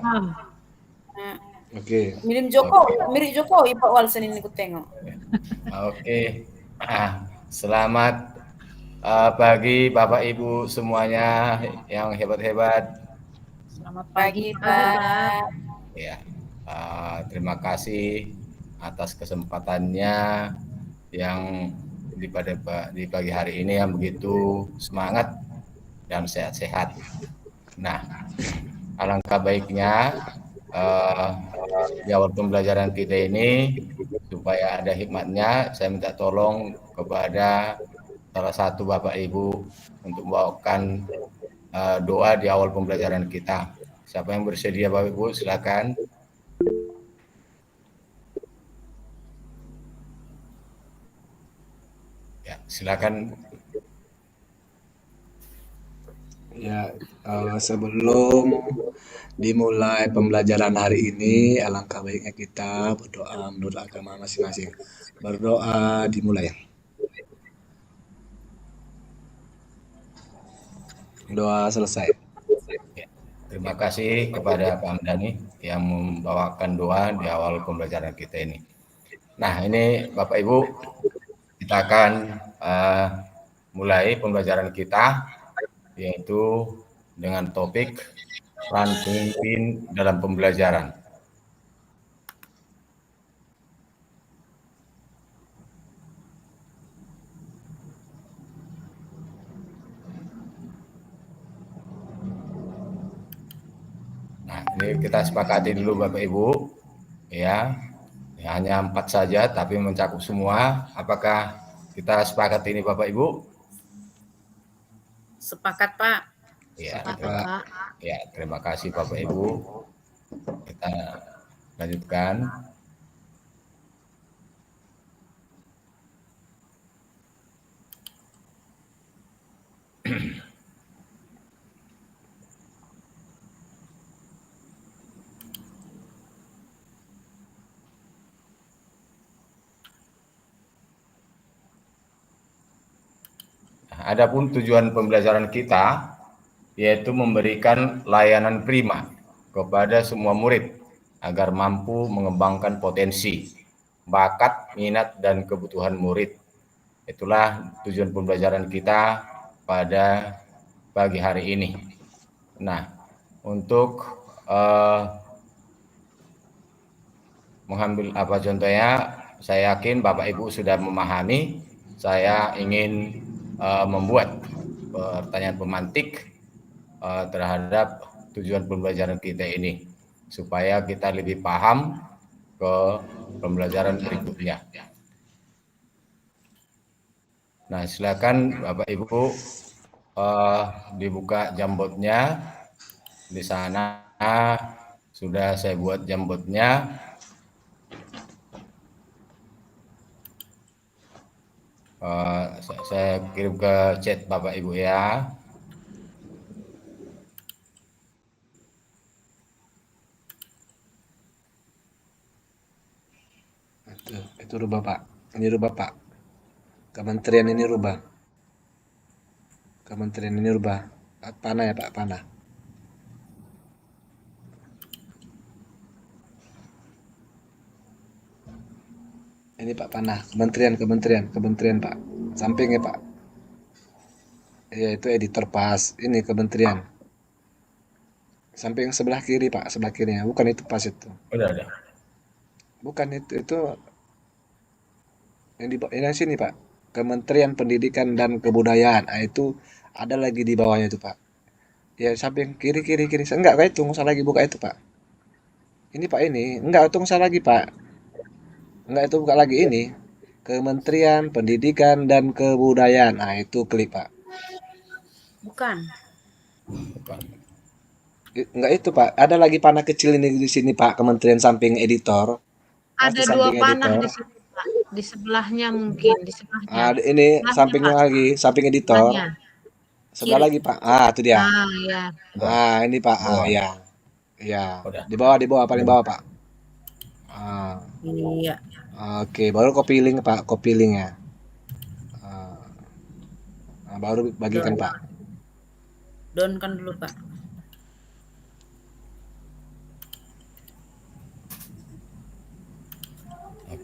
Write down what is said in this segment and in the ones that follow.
Paham. Nah, Oke. mirip Jokowi Pak Walsen ini ku tengok. Oke. Selamat pagi Bapak Ibu semuanya yang hebat-hebat. Selamat Pagi, pagi, Pak. Ya, terima kasih atas kesempatannya yang di pagi hari ini yang begitu semangat dan sehat-sehat. Nah, alangkah baiknya di awal pembelajaran kita ini supaya ada hikmatnya, saya minta tolong kepada salah satu Bapak Ibu untuk membawakan doa di awal pembelajaran kita. Siapa yang bersedia Bapak Ibu, silakan. Ya, silakan. Ya, sebelum dimulai pembelajaran hari ini, alangkah baiknya kita berdoa menurut agama masing-masing. Berdoa dimulai. Doa selesai. Ya, terima kasih kepada Pak Hamdani yang membawakan doa di awal pembelajaran kita ini. Nah, ini Bapak Ibu, kita akan mulai pembelajaran kita, yaitu dengan topik peran pemimpin dalam pembelajaran. Nah, ini kita sepakati dulu Bapak Ibu, ya hanya 4 saja, tapi mencakup semua. Apakah kita sepakat ini Bapak Ibu? Sepakat, Pak. Ya, Sepakat, Pak. Ya, terima kasih Bapak Ibu. Kita lanjutkan. Adapun tujuan pembelajaran kita yaitu memberikan layanan prima kepada semua murid agar mampu mengembangkan potensi, bakat, minat, dan kebutuhan murid. Itulah tujuan pembelajaran kita pada pagi hari ini. Nah, untuk mengambil apa contohnya, saya yakin Bapak Ibu sudah memahami. Saya ingin membuat pertanyaan pemantik terhadap tujuan pembelajaran kita ini, supaya kita lebih paham ke pembelajaran berikutnya. Nah, silakan Bapak Ibu dibuka jambotnya. Di sana sudah saya buat jambotnya. Saya kirim ke chat Bapak Ibu ya. Itu rubah Pak. Ini rubah Pak. Kementerian ini rubah. Kementerian ini rubah. Panah ya Pak, panah. Ini Pak panah. Kementerian Pak. Sampingnya Pak. Ya itu editor pas. Ini kementerian. Samping sebelah kiri Pak, sebelah kirinya. Bukan itu pas itu. Udah. Bukan itu yang di sini Pak. Kementerian Pendidikan dan Kebudayaan. Nah, itu ada lagi di bawahnya itu Pak. Ya samping kiri. Enggak Pak, itu nggak usah lagi buka itu Pak. Ini Pak ini. Enggak, itu nggak usah lagi Pak. Enggak, itu buka lagi ini. Kementerian Pendidikan dan Kebudayaan. Nah, itu klik Pak. Bukan. Enggak itu Pak. Ada lagi panah kecil ini di sini Pak. Kementerian samping editor. Ada Pasti 2 samping panah editor. di sini, Pak. Di sebelahnya mungkin, di sebelahnya. Ini Sebelahnya, sampingnya Pak. lagi, samping editor. Sebelahnya. Sebelah Kiri. lagi Pak. Itu dia. Ya. Ini Pak. Udah. Ya. Ya. Udah. Di bawah, paling bawah Pak. Iya. Oke, baru copy link Pak, copy linknya. Baru bagikan Pak. Down kan dulu, Pak.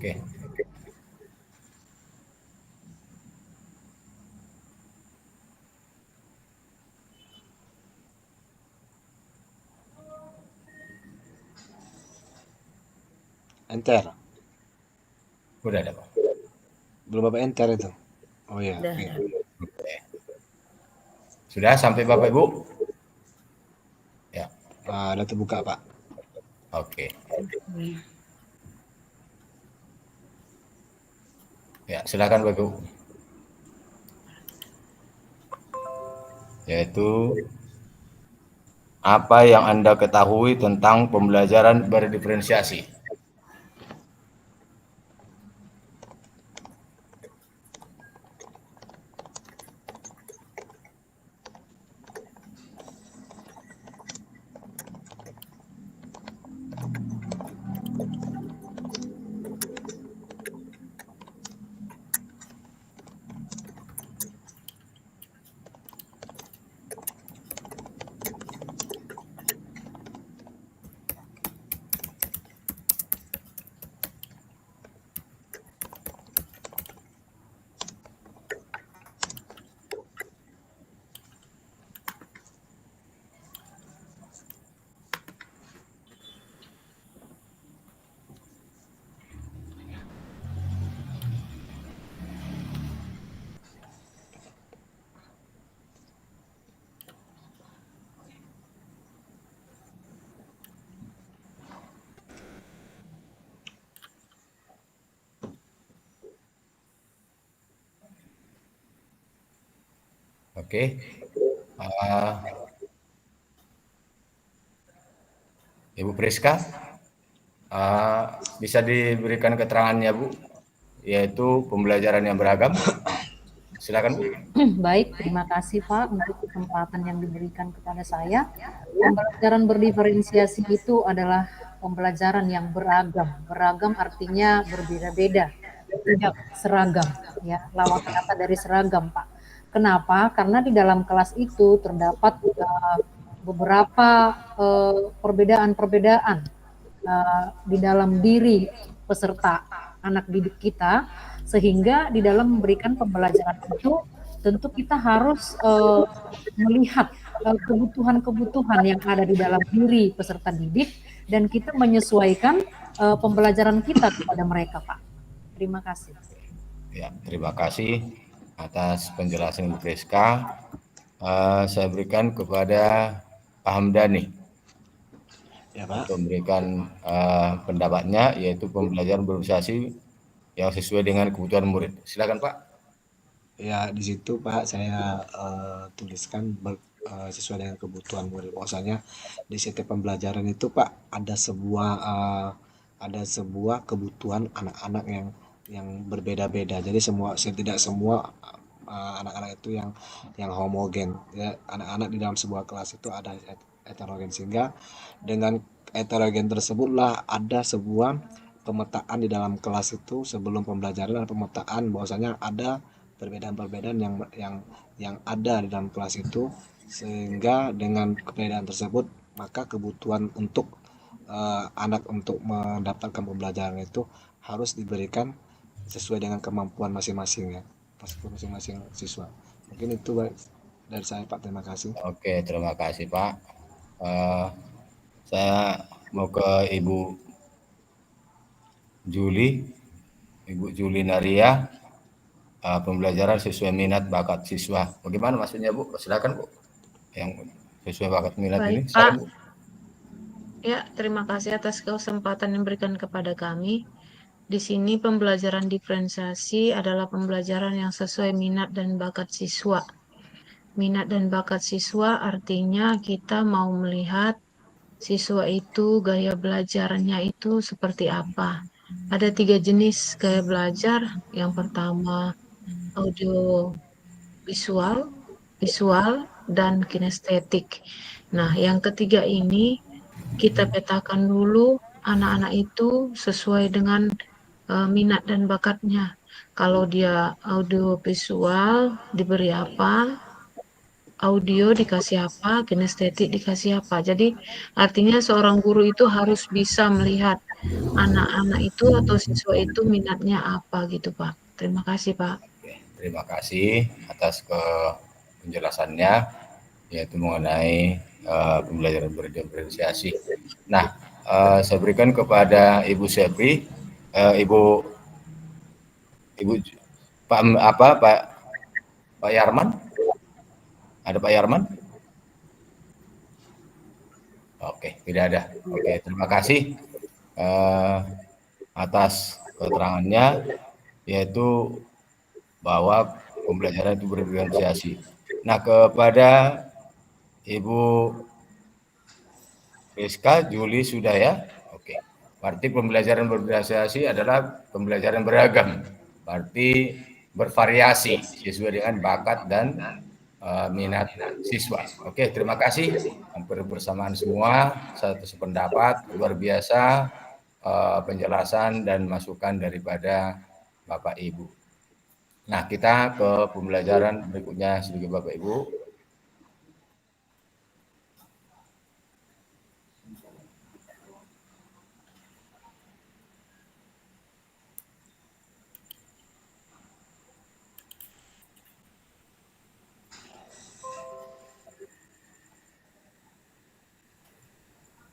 Oke. Enter. Udah ada, Pak. Belum Bapak enter itu. Oh iya, Udah, oke. udah. Oke. Sudah sampai Bapak Ibu? Ya, Udah terbuka, Pak. oke. Ya, silakan Bapak Ibu. Yaitu apa yang Anda ketahui tentang pembelajaran berdiferensiasi? Oke. Ibu Priska, bisa diberikan keterangannya, Bu, yaitu pembelajaran yang beragam. Silakan, Bu. Baik, terima kasih Pak untuk kesempatan yang diberikan kepada saya. Pembelajaran berdiferensiasi itu adalah pembelajaran yang beragam. Beragam artinya berbeda-beda, tidak seragam. Ya, lawan kata dari seragam, Pak. Kenapa? Karena di dalam kelas itu terdapat beberapa perbedaan-perbedaan di dalam diri peserta anak didik kita, sehingga di dalam memberikan pembelajaran itu tentu kita harus melihat kebutuhan-kebutuhan yang ada di dalam diri peserta didik dan kita menyesuaikan pembelajaran kita kepada mereka, Pak. Terima kasih. Ya, terima kasih atas penjelasan Ibu Priska. Saya berikan kepada Pak Hamdani Ya, Pak. untuk memberikan pendapatnya, yaitu pembelajaran berorganisasi yang sesuai dengan kebutuhan murid. Silakan, Pak. Ya, di situ Pak saya tuliskan sesuai dengan kebutuhan murid. Bahwasanya di setiap pembelajaran itu Pak ada sebuah kebutuhan anak-anak yang berbeda-beda. Jadi tidak semua anak-anak itu yang homogen. Ya, anak-anak di dalam sebuah kelas itu ada heterogen, sehingga dengan heterogen tersebutlah ada sebuah pemetaan di dalam kelas itu. Sebelum pembelajaran ada pemetaan bahwasanya ada perbedaan-perbedaan yang ada di dalam kelas itu, sehingga dengan perbedaan tersebut maka kebutuhan untuk anak untuk mendapatkan pembelajaran itu harus diberikan sesuai dengan kemampuan masing-masing, ya, masing-masing siswa. Mungkin itu dari saya Pak, terima kasih. Oke, terima kasih Pak. Saya mau ke Ibu Juli Naria, pembelajaran sesuai minat bakat siswa. Bagaimana maksudnya, Bu? Silakan, Bu. Yang sesuai bakat minat Baik, ini, silakan, Bu. Ya, terima kasih atas kesempatan yang diberikan kepada kami. Di sini pembelajaran diferensiasi adalah pembelajaran yang sesuai minat dan bakat siswa. Minat dan bakat siswa artinya kita mau melihat siswa itu gaya belajarnya itu seperti apa. Ada 3 jenis gaya belajar. Yang pertama audio visual, dan kinestetik. Nah, yang ketiga ini kita petakan dulu anak-anak itu sesuai dengan minat dan bakatnya. Kalau dia audio visual diberi apa, audio dikasih apa, kinestetik dikasih apa. Jadi artinya seorang guru itu harus bisa melihat anak-anak itu atau siswa itu minatnya apa gitu, Pak. Terima kasih, Pak. Oke, terima kasih atas penjelasannya, yaitu mengenai pembelajaran berdiferensiasi. Nah, saya berikan kepada Ibu Sepri, Ibu Pak Yarman. Ada Pak Yarman? Oke, tidak ada. Oke, terima kasih atas keterangannya, yaitu bahwa pembelajaran itu berdiferensiasi. Nah, kepada Ibu Rizka, Juli sudah ya? Oke. Berarti pembelajaran berdiferensiasi adalah pembelajaran beragam. Berarti bervariasi sesuai dengan bakat dan minat siswa. Oke, terima kasih. Hampir bersamaan semua, satu sependapat, luar biasa penjelasan dan masukan daripada Bapak Ibu. Nah, kita ke pembelajaran berikutnya sedikit Bapak Ibu.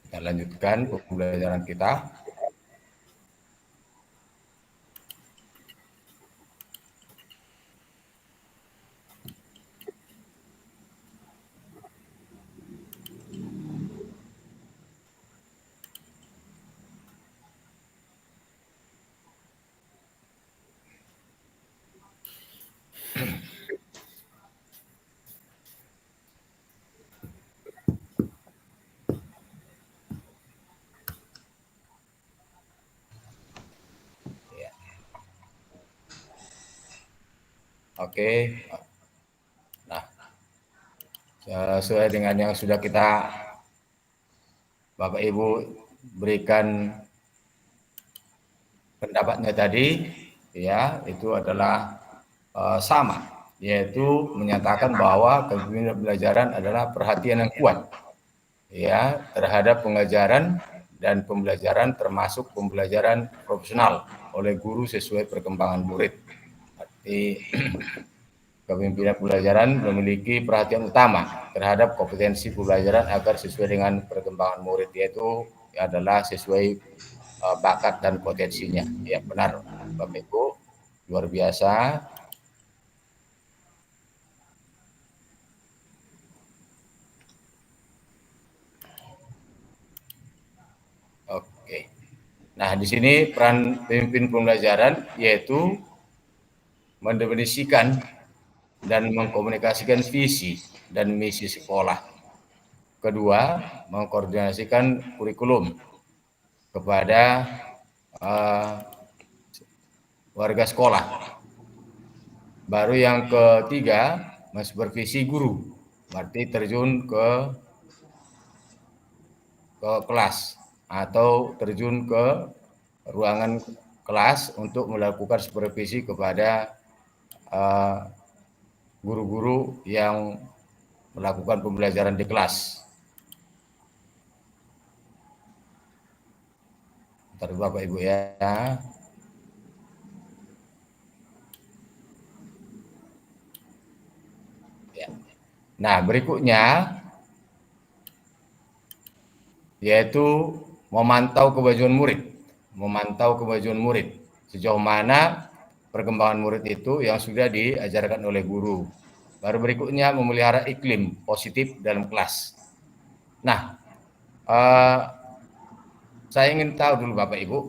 Kita lanjutkan pembelajaran kita. Oke. Nah, sesuai dengan yang sudah kita Bapak Ibu berikan pendapatnya tadi, ya, itu adalah sama, yaitu menyatakan bahwa pembelajaran adalah perhatian yang kuat, ya, terhadap pengajaran dan pembelajaran termasuk pembelajaran profesional oleh guru sesuai perkembangan murid. Arti kepemimpinan pembelajaran memiliki perhatian utama terhadap kompetensi pembelajaran agar sesuai dengan perkembangan murid, yaitu adalah sesuai bakat dan potensinya. Ya, benar Bapak Ibu, luar biasa. Oke. Nah, di sini peran pemimpin pembelajaran yaitu mendefinisikan dan mengkomunikasikan visi dan misi sekolah. Kedua, mengkoordinasikan kurikulum kepada warga sekolah. Baru yang ketiga, mensupervisi guru, berarti terjun ke kelas atau terjun ke ruangan kelas untuk melakukan supervisi kepada guru-guru yang melakukan pembelajaran di kelas. Bentar Bapak Ibu ya. Nah, berikutnya yaitu memantau kemajuan murid. Sejauh mana perkembangan murid itu yang sudah diajarkan oleh guru. Baru berikutnya memelihara iklim positif dalam kelas. Nah, saya ingin tahu dulu Bapak Ibu,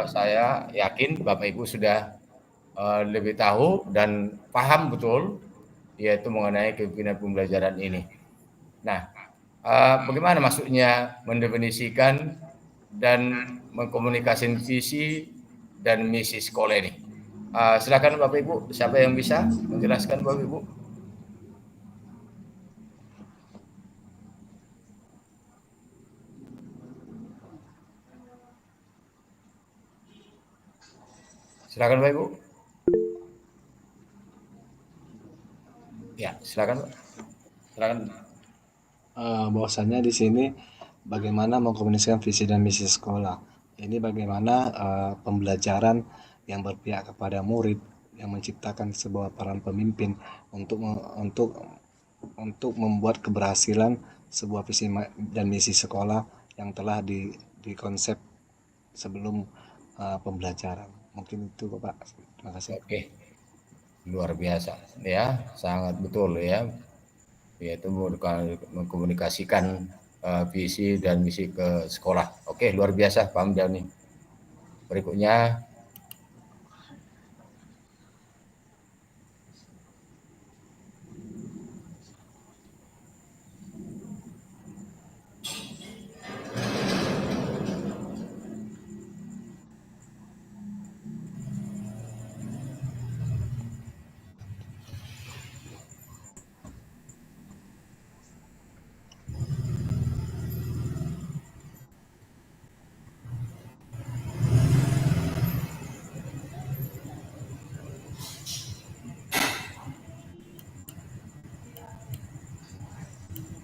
saya yakin Bapak Ibu sudah lebih tahu dan paham betul yaitu mengenai kepemimpinan pembelajaran ini. Nah, bagaimana maksudnya mendefinisikan dan mengkomunikasikan visi dan misi sekolah ini? Silakan Bapak Ibu, siapa yang bisa menjelaskan Bapak Ibu? Silakan Bapak Ibu. Ya, silakan Pak. Silakan. Bahwasannya di sini bagaimana mengkomunikasikan visi dan misi sekolah. Ini bagaimana pembelajaran yang berpihak kepada murid, yang menciptakan sebuah peran pemimpin untuk membuat keberhasilan sebuah visi dan misi sekolah yang telah dikonsep sebelum pembelajaran. Mungkin itu Bapak. Terima kasih. Oke, luar biasa ya, sangat betul ya, yaitu mengkomunikasikan visi dan misi ke sekolah. Oke, luar biasa Pak Hamdani. Berikutnya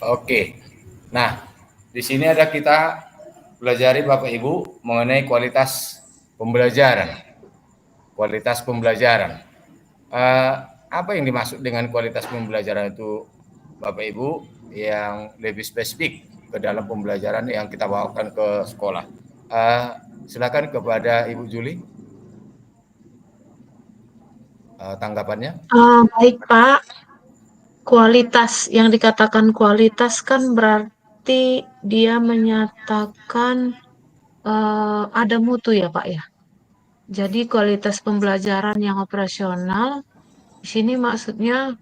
oke. Nah, di sini ada kita pelajari Bapak Ibu mengenai kualitas pembelajaran. Kualitas pembelajaran. Apa yang dimaksud dengan kualitas pembelajaran itu Bapak Ibu yang lebih spesifik ke dalam pembelajaran yang kita bawakan ke sekolah? Silakan kepada Ibu Juli. Tanggapannya. Baik Pak, kualitas yang dikatakan kualitas kan berarti dia menyatakan ada mutu ya Pak ya. Jadi kualitas pembelajaran yang operasional di sini maksudnya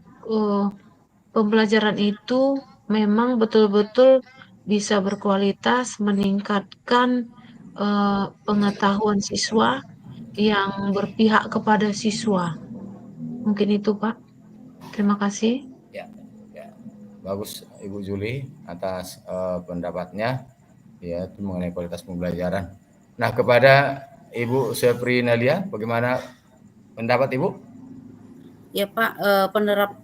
pembelajaran itu memang betul-betul bisa berkualitas, meningkatkan pengetahuan siswa yang berpihak kepada siswa. Mungkin itu Pak. Terima kasih. Ya. Bagus Ibu Juli atas pendapatnya ya itu mengenai kualitas pembelajaran. Nah, kepada Ibu Sepri Nalia, bagaimana pendapat Ibu? Ya Pak,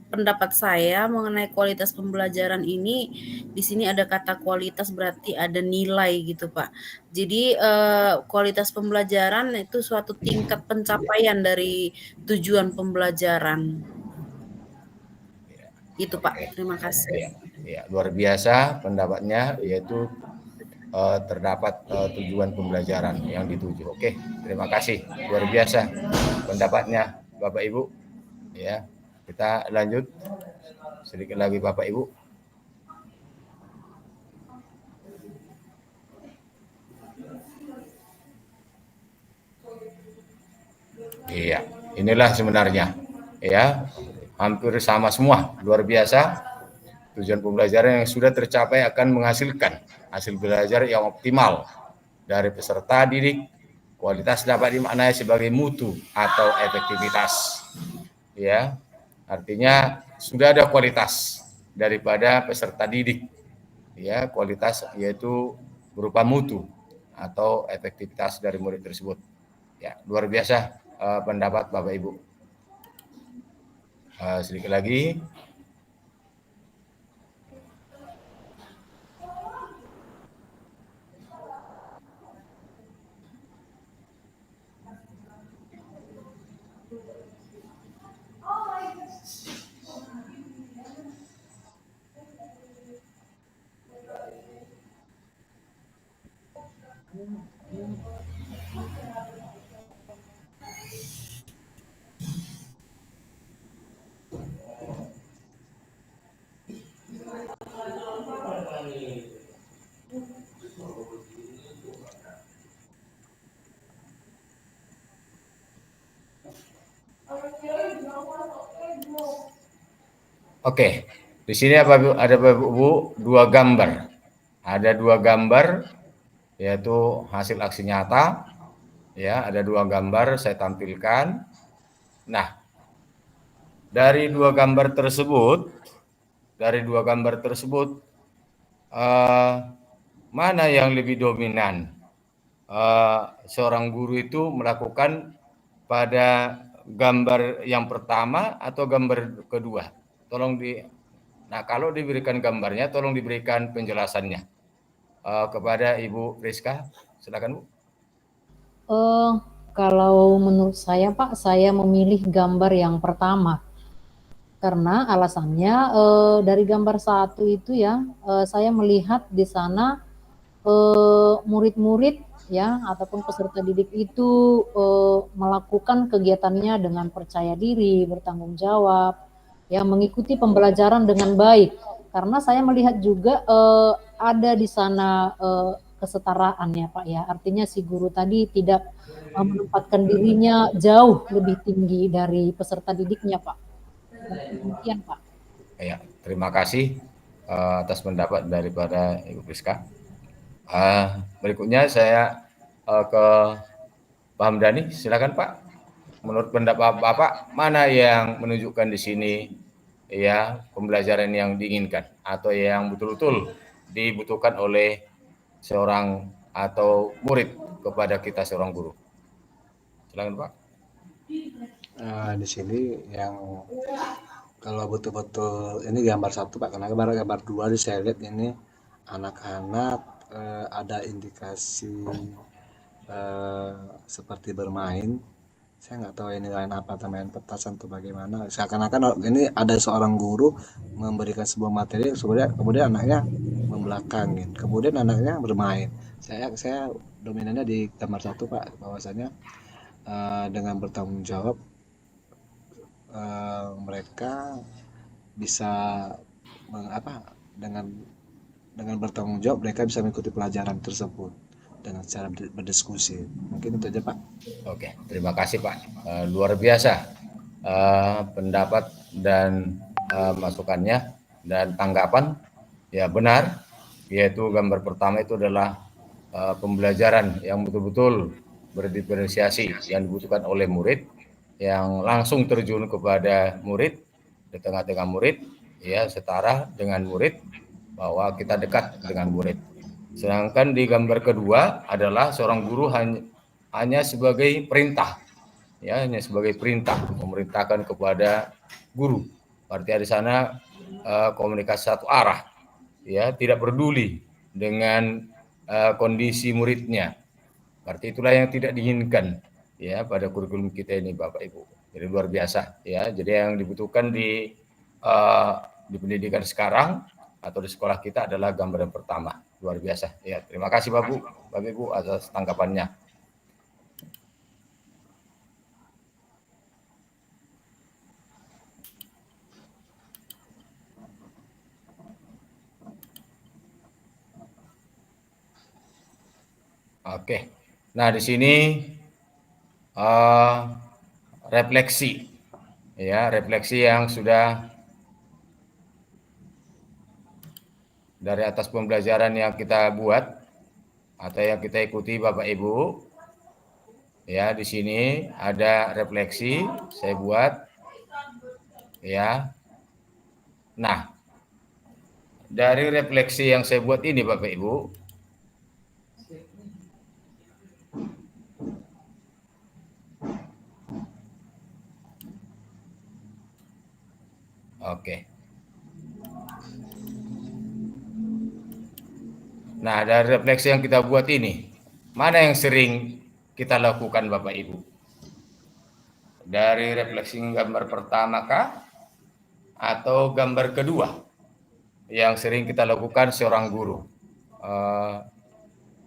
pendapat saya mengenai kualitas pembelajaran ini, di sini ada kata kualitas berarti ada nilai gitu Pak. Jadi kualitas pembelajaran itu suatu tingkat pencapaian dari tujuan pembelajaran. Itu Pak, terima kasih. Ya, luar biasa pendapatnya, yaitu terdapat tujuan pembelajaran yang dituju. Oke, terima kasih, luar biasa pendapatnya Bapak Ibu. Ya, kita lanjut sedikit lagi Bapak Ibu. Iya, inilah sebenarnya ya, hampir sama semua, luar biasa. Tujuan pembelajaran yang sudah tercapai akan menghasilkan hasil belajar yang optimal dari peserta didik. Kualitas dapat dimaknai sebagai mutu atau efektivitas. Ya, artinya sudah ada kualitas daripada peserta didik. Ya, kualitas yaitu berupa mutu atau efektivitas dari murid tersebut. Ya, luar biasa pendapat Bapak Ibu. Sedikit lagi. Oke, di sini ada Bapak Ibu dua gambar. Ada dua gambar, yaitu hasil aksi nyata. Ya, ada dua gambar saya tampilkan. Nah, dari dua gambar tersebut, mana yang lebih dominan? Seorang guru itu melakukan pada gambar yang pertama atau gambar kedua? Tolong Nah, kalau diberikan gambarnya, tolong diberikan penjelasannya kepada Ibu Rizka. Silakan, Bu. Eh, Kalau menurut saya Pak, saya memilih gambar yang pertama. Karena alasannya dari gambar satu itu ya, saya melihat di sana murid-murid ya ataupun peserta didik itu melakukan kegiatannya dengan percaya diri, bertanggung jawab, ya mengikuti pembelajaran dengan baik. Karena saya melihat juga ada di sana kesetaraan ya Pak ya. Artinya si guru tadi tidak menempatkan dirinya jauh lebih tinggi dari peserta didiknya Pak. Mungkin demikian Pak. Ya, terima kasih atas pendapat daripada Ibu Rizka. Berikutnya saya ke Pak Hamdani, silakan Pak. Menurut pendapat Bapak, mana yang menunjukkan di sini ya pembelajaran yang diinginkan atau yang betul-betul dibutuhkan oleh seorang atau murid kepada kita seorang guru? Silakan Pak. Di sini yang kalau betul-betul ini gambar satu Pak, karena gambar dua saya lihat ini anak-anak ada indikasi seperti bermain. Saya nggak tahu ini lain apa, main petasan atau bagaimana. Seakan-akan ini ada seorang guru memberikan sebuah materi, kemudian anaknya membelakangin, kemudian anaknya bermain. Saya dominannya di gambar satu Pak, bahwasanya dengan bertanggung jawab mereka bisa dengan bertanggung jawab mereka bisa mengikuti pelajaran tersebut dengan cara berdiskusi. Mungkin itu aja Pak. Oke, terima kasih Pak. Luar biasa pendapat dan masukannya dan tanggapan. Ya benar, yaitu gambar pertama itu adalah pembelajaran yang betul-betul berdiferensiasi yang dibutuhkan oleh murid, yang langsung terjun kepada murid, di tengah-tengah murid, ya setara dengan murid, bahwa kita dekat dengan murid. Sedangkan di gambar kedua adalah seorang guru hanya sebagai perintah, ya hanya sebagai perintah, memerintahkan kepada guru. Berarti di sana komunikasi satu arah, ya tidak peduli dengan kondisi muridnya. Berarti itulah yang tidak diinginkan ya pada kurikulum kita ini Bapak Ibu. Jadi luar biasa ya. Jadi yang dibutuhkan di pendidikan sekarang atau di sekolah kita adalah gambar yang pertama. Luar biasa. Ya, terima kasih Bapak Ibu atas tanggapannya. Oke. Nah, di sini refleksi ya, refleksi yang sudah dari atas pembelajaran yang kita buat atau yang kita ikuti Bapak Ibu. Ya, di sini ada refleksi saya buat ya. Nah, dari refleksi yang saya buat ini Bapak Ibu, oke. Nah, dari refleksi yang kita buat ini, mana yang sering kita lakukan Bapak Ibu? Dari refleksi gambar pertama kah? Atau gambar kedua yang sering kita lakukan seorang guru?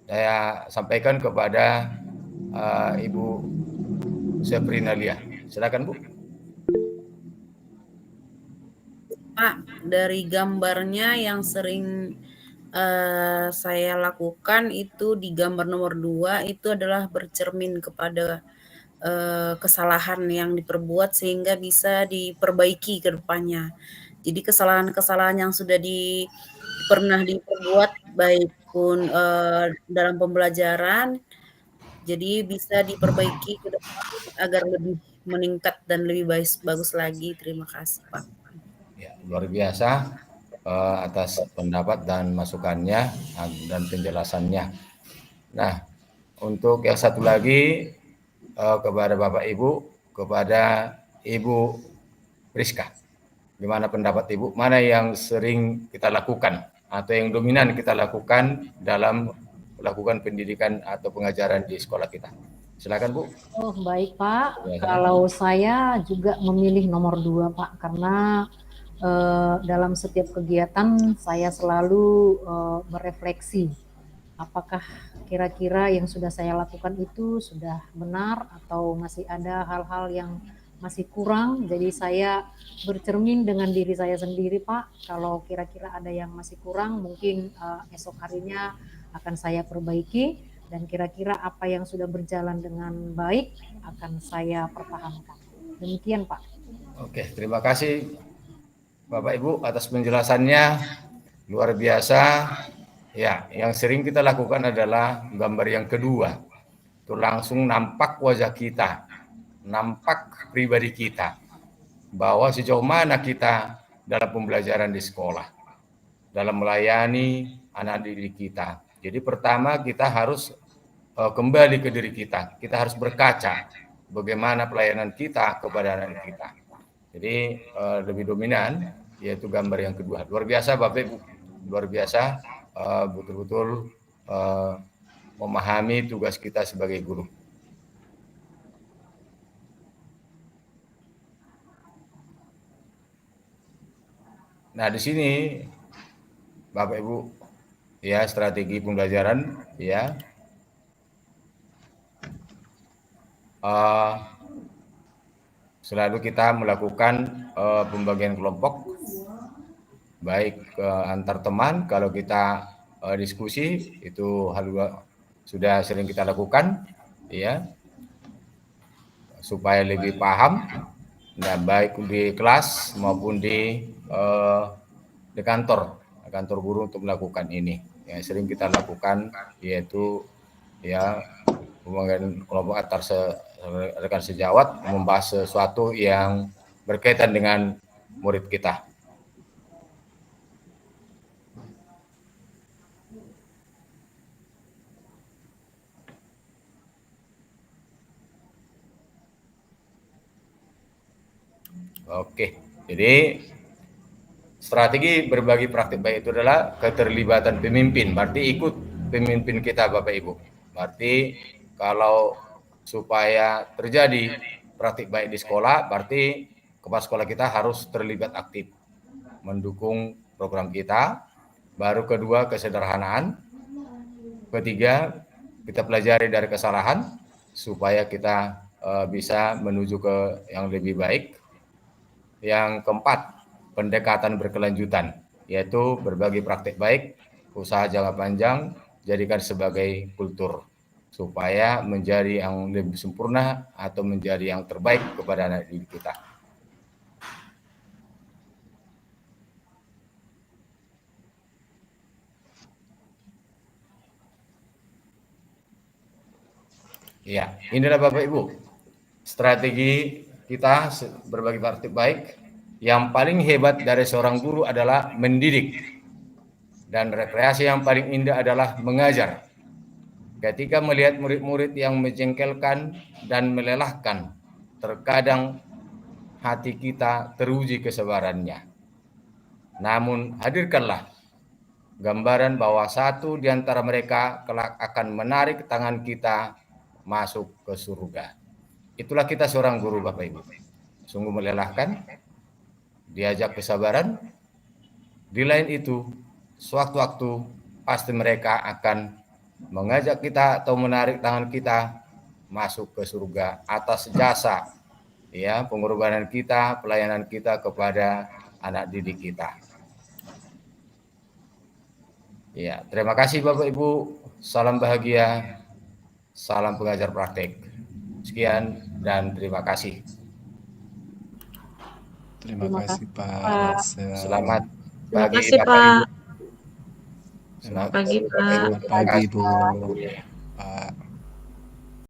Saya sampaikan kepada Ibu Sabrina Lia. Silakan Bu. Pak, dari gambarnya yang sering saya lakukan itu di gambar nomor 2 itu adalah bercermin kepada kesalahan yang diperbuat sehingga bisa diperbaiki ke depannya. Jadi kesalahan-kesalahan yang sudah pernah diperbuat baik pun dalam pembelajaran, jadi bisa diperbaiki ke depan agar lebih meningkat dan lebih bagus lagi. Terima kasih Pak. Ya, luar biasa atas pendapat dan masukannya dan penjelasannya. Nah, untuk yang satu lagi kepada Bapak Ibu, kepada Ibu Rizka. Gimana pendapat Ibu? Mana yang sering kita lakukan atau yang dominan kita lakukan dalam melakukan pendidikan atau pengajaran di sekolah kita? Silakan Bu. Oh, baik Pak. Ya, Kalau saya juga memilih nomor 2 Pak, karena dalam setiap kegiatan saya selalu berefleksi apakah kira-kira yang sudah saya lakukan itu sudah benar atau masih ada hal-hal yang masih kurang. Jadi saya bercermin dengan diri saya sendiri Pak, kalau kira-kira ada yang masih kurang mungkin esok harinya akan saya perbaiki, dan kira-kira apa yang sudah berjalan dengan baik akan saya pertahankan. Demikian Pak. Oke, terima kasih Bapak Ibu atas penjelasannya, luar biasa. Ya, yang sering kita lakukan adalah gambar yang kedua. Itu langsung nampak wajah kita, nampak pribadi kita, bahwa sejauh mana kita dalam pembelajaran di sekolah, dalam melayani anak didik kita. Jadi pertama kita harus kembali ke diri kita. Kita harus berkaca bagaimana pelayanan kita kepada anak kita. Jadi lebih dominan yaitu gambar yang kedua. Luar biasa Bapak Ibu, luar biasa, betul-betul memahami tugas kita sebagai guru. Nah di sini Bapak Ibu ya, strategi pembelajaran ya. Selalu kita melakukan pembagian kelompok, baik antar teman. Kalau kita diskusi itu hal sudah sering kita lakukan, ya, supaya lebih paham. Nah, baik di kelas maupun di kantor guru untuk melakukan ini. Yang sering kita lakukan yaitu ya pembagian kelompok antar rekan sejawat, membahas sesuatu yang berkaitan dengan murid kita. Oke, jadi strategi berbagi praktik baik itu adalah keterlibatan pemimpin. Berarti ikut pemimpin kita Bapak Ibu. Berarti kalau supaya terjadi praktik baik di sekolah, berarti kepala sekolah kita harus terlibat aktif mendukung program kita. Baru kedua, kesederhanaan. Ketiga, kita pelajari dari kesalahan supaya kita bisa menuju ke yang lebih baik. Yang keempat, pendekatan berkelanjutan, yaitu berbagi praktik baik, usaha jangka panjang, jadikan sebagai kultur supaya menjadi yang lebih sempurna atau menjadi yang terbaik kepada anak didik kita. Ya, inilah Bapak Ibu strategi kita berbagi praktik baik. Yang paling hebat dari seorang guru adalah mendidik, dan rekreasi yang paling indah adalah mengajar. Ketika melihat murid-murid yang menjengkelkan dan melelahkan, terkadang hati kita teruji kesabarannya. Namun hadirkanlah gambaran bahwa satu di antara mereka kelak akan menarik tangan kita masuk ke surga. Itulah kita seorang guru Bapak Ibu. Sungguh melelahkan, diajak kesabaran. Di lain itu, sewaktu-waktu pasti mereka akan mengajak kita atau menarik tangan kita masuk ke surga atas jasa ya pengorbanan kita, pelayanan kita kepada anak didik kita. Ya, terima kasih Bapak Ibu. Salam bahagia. Salam pengajar praktek. Sekian dan terima kasih. Terima kasih Pak. Selamat Terima pagi kasih Bapak Pak. Ibu. Selamat pagi Pak. Selamat pagi Bu.